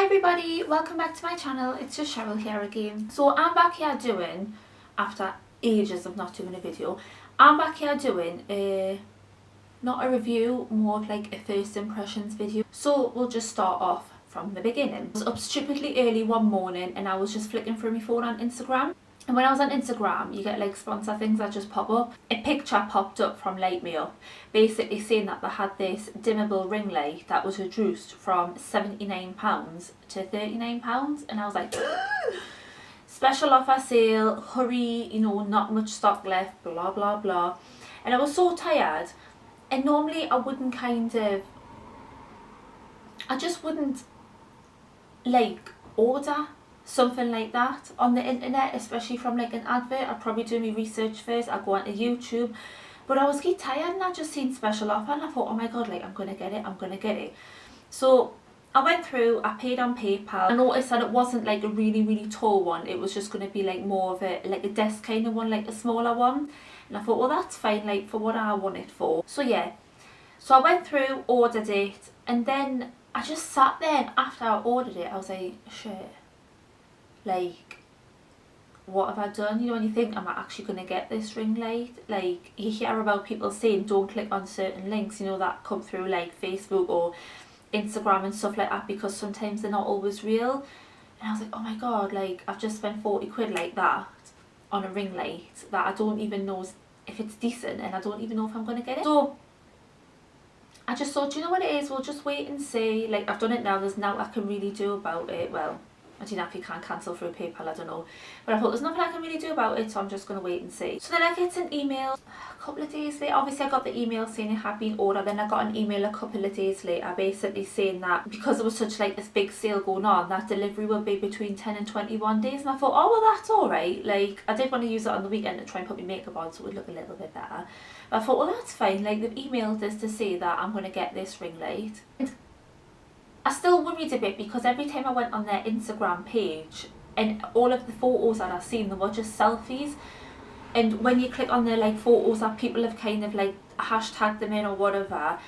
Hi everybody, welcome back to my channel. It's just Cheryl here again. So I'm back here doing, after ages of not doing a video, I'm back here doing not a review, more of like a first impressions video. So we'll just start off from the beginning. I was up stupidly early one morning and I was just flicking through my phone on Instagram. And when I was on Instagram, you get like sponsor things that just pop up. A picture popped up from MEUP, basically saying that they had this dimmable ring light that was reduced from £79 to £39. And I was like, special offer sale, hurry, you know, not much stock left, blah, blah, blah. And I was so tired. And normally I wouldn't I just wouldn't like order something like that on the internet, especially from like an advert. I'd probably do my research first, I'd go onto YouTube, but I was getting tired and I just seen special offer and I thought, oh my god, like I'm gonna get it. So I went through, I paid on PayPal. I noticed that it wasn't like a really tall one, it was just going to be like more of a like a desk kind of one, like a smaller one. And I thought, well, that's fine, like for what I want it for. So yeah, so I went through, ordered it, and then I just sat there, and after I ordered it I was like, shit, like what have I done? You know, when you think, am I actually going to get this ring light? Like you hear about people saying don't click on certain links, you know, that come through like Facebook or Instagram and stuff like that, because sometimes they're not always real. And I was like, oh my god, like I've just spent 40 quid like that on a ring light that I don't even know if it's decent, and I don't even know if I'm going to get it. So I just thought, you know what it is, we'll just wait and see. Like I've done it now, there's nothing I can really do about it. Well, I don't know if you can cancel through PayPal, I don't know. But I thought there's nothing I can really do about it, so I'm just going to wait and see. So then I get an email a couple of days later. Obviously I got the email saying it had been ordered. Then I got an email a couple of days later basically saying that because there was such like this big sale going on, that delivery would be between 10 and 21 days. And I thought, oh well, that's alright. Like I did want to use it on the weekend to try and put my makeup on so it would look a little bit better. But I thought, well, that's fine. Like they've emailed us to say that I'm going to get this ring light. I still worried a bit because every time I went on their Instagram page and all of the photos that I've seen, they were just selfies. And when you click on the like photos that people have kind of like hashtagged them in or whatever,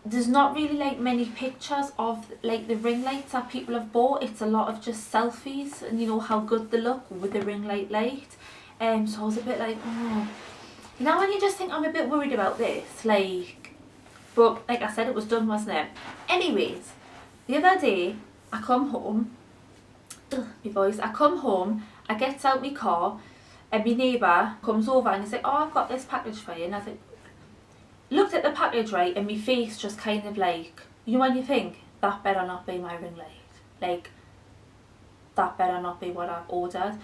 there's not really like many pictures of like the ring lights that people have bought. It's a lot of just selfies and you know how good they look with the ring light. So I was a bit like, oh. You know when you just think, I'm a bit worried about this, like, but like I said, it was done, wasn't it? Anyways, the other day, I come home, my voice, I come home, I get out my car, and my neighbour comes over and he's like, oh, I've got this package for you. And I was like, looked at the package, right, and my face just kind of like, you know when you think, that better not be my ring light. Like, that better not be what I've ordered.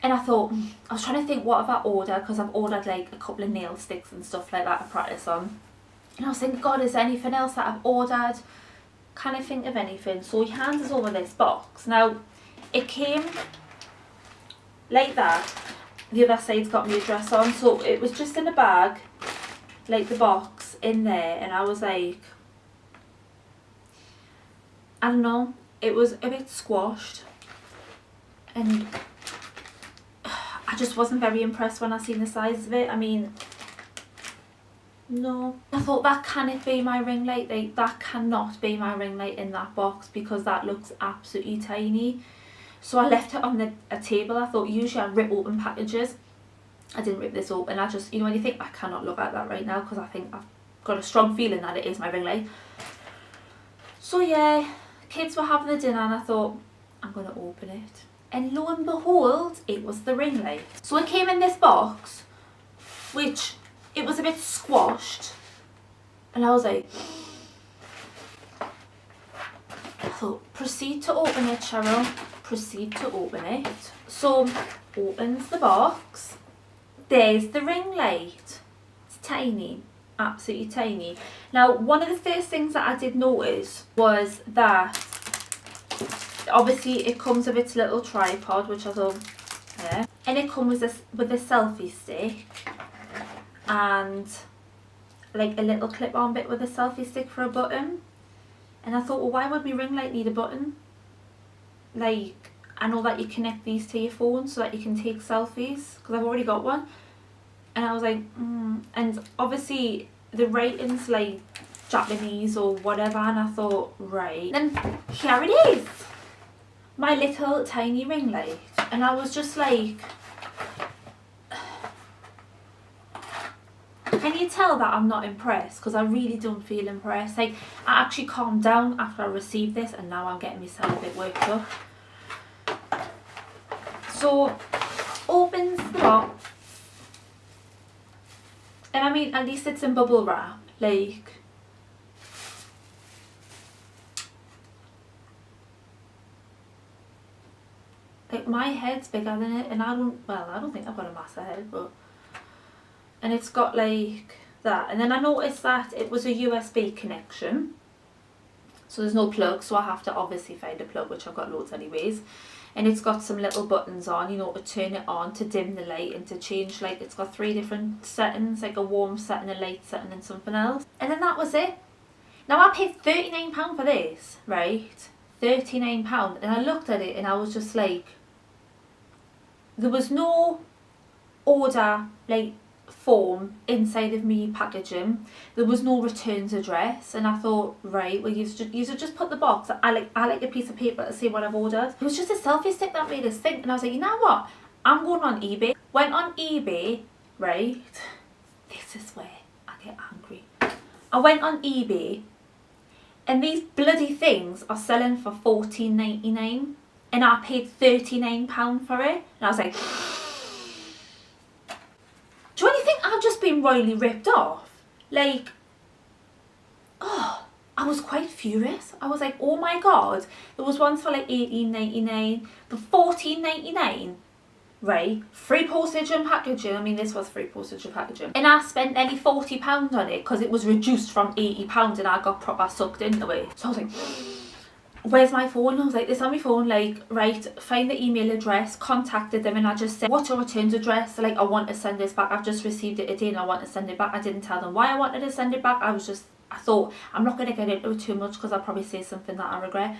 And I thought, I was trying to think, what have I ordered? Because I've ordered like a couple of nail sticks and stuff like that to practice on. And I was thinking, God, is there anything else that I've ordered? Can I think of anything? So he hands us over this box. Now it came like that, the other side's got my address on, so it was just in a bag, like the box in there. And I was like, I don't know, it was a bit squashed and I just wasn't very impressed when I seen the size of it. I mean, no, I thought, that cannot be my ring light. Like that cannot be my ring light in that box because that looks absolutely tiny. So I left it on a table. I thought usually I rip open packages. I didn't rip this open. I just, you know when you think, I cannot look at that right now because I think I've got a strong feeling that it is my ring light. So yeah, kids were having the dinner and I thought, I'm going to open it. And lo and behold, it was the ring light. So it came in this box, which it was a bit squashed, and I was like, I thought, proceed to open it, Cheryl, proceed to open it. So opens the box, there's the ring light. It's tiny, absolutely tiny. Now one of the first things that I did notice was that obviously it comes with its little tripod, which I thought, yeah, and it comes with a selfie stick and like a little clip-on bit with a selfie stick for a button. And I thought, well, why would my ring light need a button? Like, I know that you connect these to your phone so that you can take selfies, because I've already got one. And I was like, and obviously the rating's like Japanese or whatever, and I thought, right. Then here it is, my little tiny ring light, and I was just like, can you tell that I'm not impressed? Because I really don't feel impressed. Like, I actually calmed down after I received this, and now I'm getting myself a bit worked up. So, opens the box, and I mean, at least it's in bubble wrap. Like, my head's bigger than it, and I don't think I've got a massive head, but, and it's got like that. And then I noticed that it was a USB connection, so there's no plug, so I have to obviously find a plug, which I've got loads anyways. And it's got some little buttons on, you know, to turn it on, to dim the light, and to change, like, it's got 3 different settings, like a warm setting, a light setting, and something else. And then that was it. Now I paid £39 for this, right? £39, and I looked at it and I was just like, there was no order, like, form inside of me packaging. There was no returns address, and I thought, right, well, you should just put the box. I like a piece of paper to see what I've ordered. It was just a selfie stick that made us think, and I was like, you know what? I'm going on eBay. Went on eBay, right? This is where I get angry. I went on eBay, and these bloody things are selling for $14.99, and I paid £39 for it, and I was like, do you really think I've just been royally ripped off? Like, oh, I was quite furious. I was like, oh my god, there was ones for like $18.99, but $14.99, right? Free postage and packaging. I mean, this was free postage and packaging. And I spent nearly £40 on it because it was reduced from £80 and I got proper sucked into it. So I was like, where's my phone? I was like, this on my phone, like, right, find the email address, contacted them, and I just said, what's your returns address? Like, I want to send this back. I've just received it today and I want to send it back. I didn't tell them why I wanted to send it back. I thought, I'm not going to get into it too much because I'll probably say something that I regret.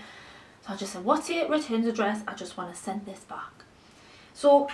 So I just said, what's your returns address? I just want to send this back. So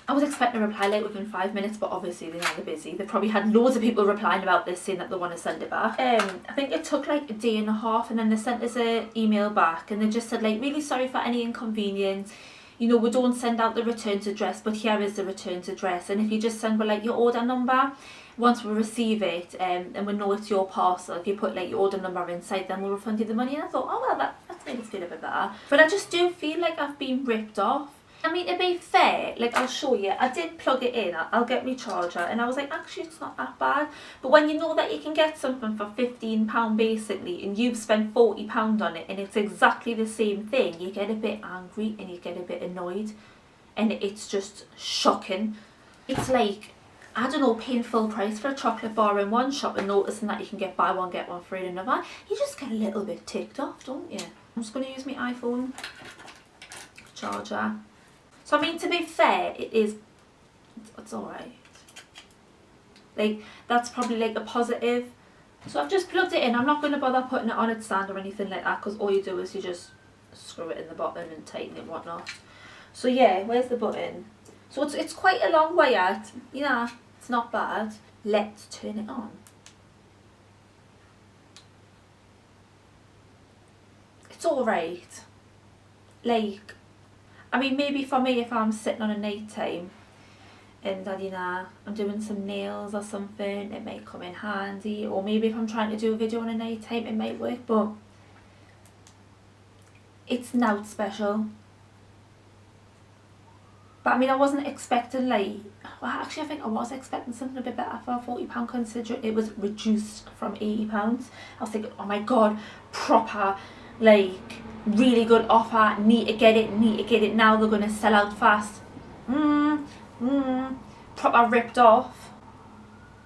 I was expecting a reply like within 5 minutes, but obviously they're either busy. They probably had loads of people replying about this saying that they want to send it back. I think it took like a day and a half, and then they sent us an email back and they just said, like, really sorry for any inconvenience. You know, we don't send out the returns address, but here is the returns address. And if you just send like your order number, once we receive it and we know it's your parcel, if you put like your order number inside, then we'll refund you the money. And I thought, oh well, that's made us feel a bit better. But I just do feel like I've been ripped off. I mean, to be fair, like, I'll show you, I did plug it in, I'll get my charger, and I was like, actually, it's not that bad. But when you know that you can get something for £15 basically, and you've spent £40 on it, and it's exactly the same thing, you get a bit angry and you get a bit annoyed, and it's just shocking. It's like, I don't know, paying full price for a chocolate bar in one shop and noticing that you can buy one, get one free in another. You just get a little bit ticked off, don't you? I'm just going to use my iPhone charger. So I mean, to be fair, it's alright. Like, that's probably like a positive. So I've just plugged it in. I'm not going to bother putting it on its stand or anything like that, because all you do is you just screw it in the bottom and tighten it and whatnot. So yeah, where's the button? So it's quite a long way out. Yeah, it's not bad. Let's turn it on. It's alright. Like, I mean, maybe for me, if I'm sitting on a night time and you know, I'm doing some nails or something, it might come in handy. Or maybe if I'm trying to do a video on a night time, it might work. But it's not special. But I mean, I wasn't expecting like, well, actually I think I was expecting something a bit better for £40 considering it was reduced from £80. I was thinking, oh my god, proper, like, really good offer, need to get it now, they're going to sell out fast. Proper ripped off.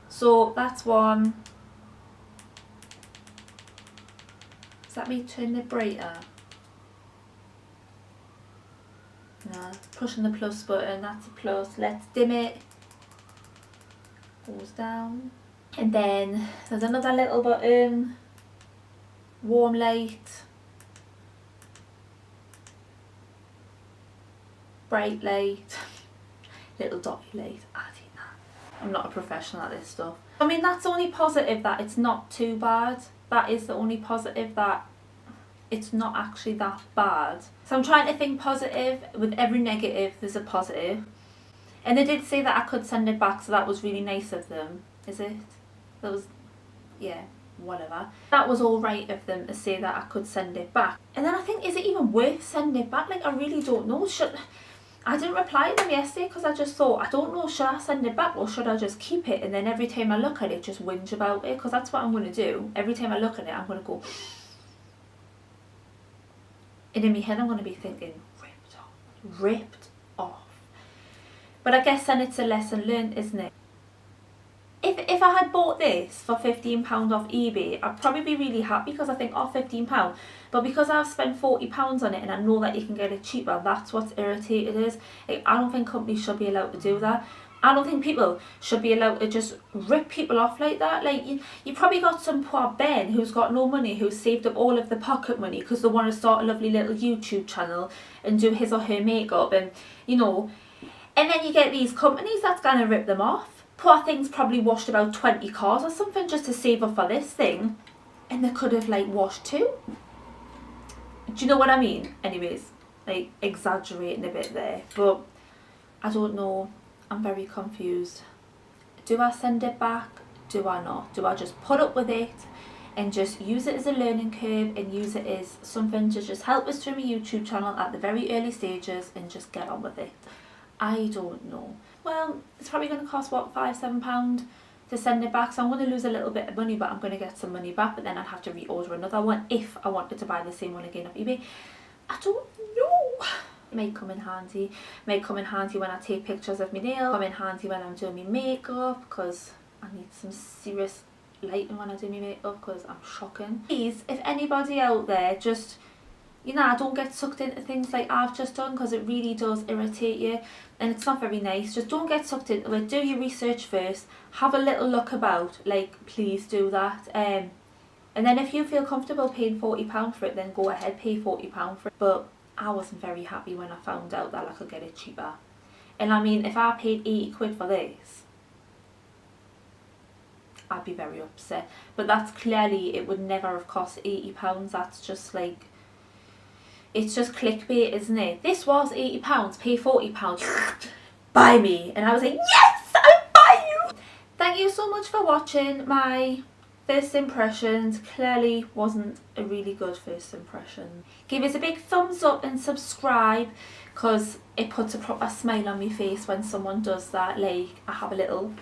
So that's one. Does that mean turn it brighter? No, pushing the plus button, that's a plus. Let's dim it. Goes down. And then there's another little button. Warm light. Bright light. Little dotty light. I think that. I'm not a professional at this stuff. I mean, that's the only positive, that it's not too bad. That is the only positive, that it's not actually that bad. So I'm trying to think positive. With every negative, there's a positive. And they did say that I could send it back, so that was really nice of them. Is it? That was, yeah, whatever. That was all right of them to say that I could send it back. And then I think, is it even worth sending it back? Like, I really don't know. I didn't reply to them yesterday because I just thought, I don't know, should I send it back or should I just keep it? And then every time I look at it, just whinge about it, because that's what I'm going to do. Every time I look at it, I'm going to go... And in my head, I'm going to be thinking, ripped off. Ripped off. But I guess then it's a lesson learned, isn't it? If I had bought this for £15 off eBay, I'd probably be really happy, because I think, oh, £15. But because I've spent £40 on it and I know that you can get it cheaper, that's what's irritated is. Like, I don't think companies should be allowed to do that. I don't think people should be allowed to just rip people off like that. Like, you probably got some poor Ben who's got no money, who's saved up all of the pocket money because they want to start a lovely little YouTube channel and do his or her makeup, and, you know. And then you get these companies that's going to rip them off. Poor thing's probably washed about 20 cars or something just to save up for this thing. And they could have, like, washed 2. Do you know what I mean? Anyways, like, exaggerating a bit there. But I don't know. I'm very confused. Do I send it back? Do I not? Do I just put up with it and just use it as a learning curve and use it as something to just help us through my YouTube channel at the very early stages and just get on with it? I don't know. Well, it's probably going to cost, what, £5-7 to send it back, so I'm going to lose a little bit of money, but I'm going to get some money back, but then I'd have to reorder another one if I wanted to buy the same one again off eBay. I don't know. It may come in handy. It may come in handy when I take pictures of my nails, come in handy when I'm doing my makeup, because I need some serious lighting when I do my makeup, because I'm shocking. Please, if anybody out there, just, you know, don't get sucked into things like I've just done, because it really does irritate you and it's not very nice. Just don't get sucked into it. Do your research first. Have a little look about. Like, please do that. And then if you feel comfortable paying £40 for it, then go ahead, pay £40 for it. But I wasn't very happy when I found out that I could get it cheaper. And I mean, if I paid 80 quid for this, I'd be very upset. But that's clearly, it would never have cost £80. That's just like, it's just clickbait, isn't it? This was £80, pay £40, buy me. And I was like, yes, I buy you. Thank you so much for watching my first impressions. Clearly wasn't a really good first impression. Give us a big thumbs up and subscribe, because it puts a proper smile on my face when someone does that. Like, I have a little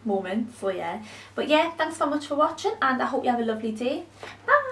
moment, so yeah. But yeah, thanks so much for watching, and I hope you have a lovely day. Bye.